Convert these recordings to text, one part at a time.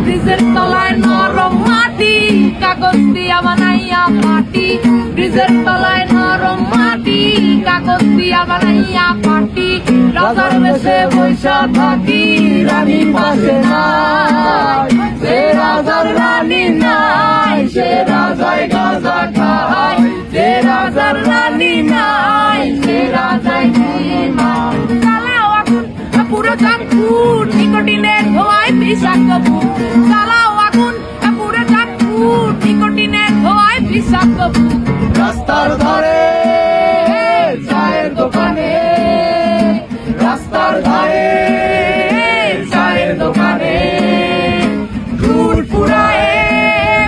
ব্রিজের তলায় নরম মাটি, কাগজ দিয়া বানাইয়া পাটি। ব্রিজের তলায় নরম মাটি, কাগজ দিয়া বানাইয়া পাটি। রাজার বেশে বৈশা থাকি, রানী পাশে নাই। সে রাজার রানী নাই, সে রাজায় গাঁজা খায়। সে রাজার রানী নাই, সে রাজায় ঘুমায়। চালাও আগুন পুরো চাঁদপুর, নিকোটিনের ধোঁয়ায় বিষাক্ত বুক। চালাও আগুন পুরো চাঁদপুর, নিকোটিনের ধোঁয়ায় বিষাক্ত বুক। রাস্তার ধারে চায়ের দোকানে, রাস্তার ধারে চায়ের দোকানে ফুল ফুরায়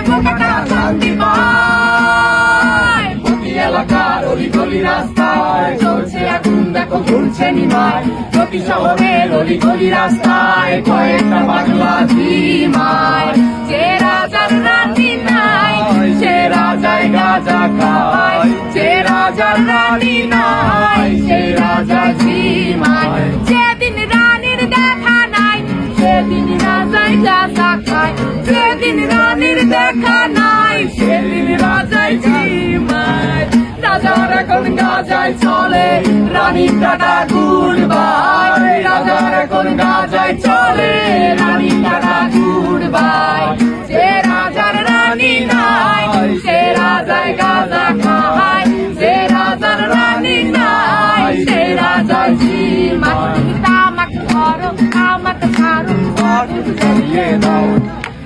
বোকাটা শান্তি পায়। প্রতি এলাকার অলিগলি রাস্তায় চলছে আগুন, দেখো ঘুরছে নিমায়। প্রতি শহরের অলিগলি রাস্তায় কয়েকটা পাগলা ঝিমায়। যে রাজার রানী নাই, সে রাজায় গাঁজা খায়। যে রাজার রানী নাই, সে রাজা ঝিমায়। যেদিন রানীর দেখা নাই, সেদিন রাজায় গাঁজা খায়। যেদিন রানীর দেখা নাই, সেদিন রাজায় ঝিমায়। রাজার এখন গাঁজায় চলে, রানীর টাটা গুড বাই। রাজার এখন গাঁজায় চলে, রানীর টাটা গুড বাই। যে রাজার রানী নাই, সে রাজায় গাঁজা খায়। যে রাজার রানী নাই, সে রাজায় ঝিমায়। তামাক ধরো, তামাক ছাড়ো, আগুন জ্বালিয়ে দাও।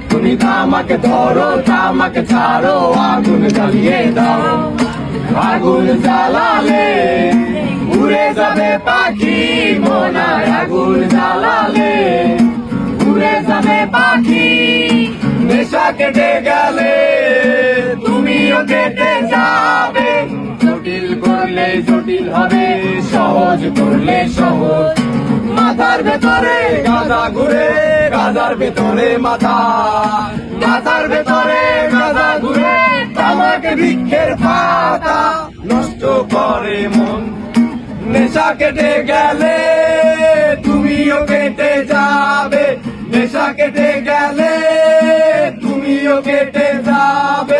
তুমি তামাক ধরো, তামাক ছাড়ো, আগুন জ্বালিয়ে দাও। আগুন জ্বালালে উড়ে যাবে পাখি মনায়। আগুন জ্বালালে উড়ে যাবে পাখি। নেশা কেটে গেলে তুমিও কেটে যাবে। জটিল করলে জটিল হবে, সহজ করলে সহজ। মাথার ভেতরে গাঁজা ঘুরে, গাঁজার ভেতরে মাথা। মাথার ভেতরে গাঁজা ঘুরে, তামাক বৃক্ষের পাতা নষ্ট করে মন। নেশা কেটে গেলে তুমিও কেটে যাবে। নেশা কেটে গেলে তুমিও কেটে যাবে।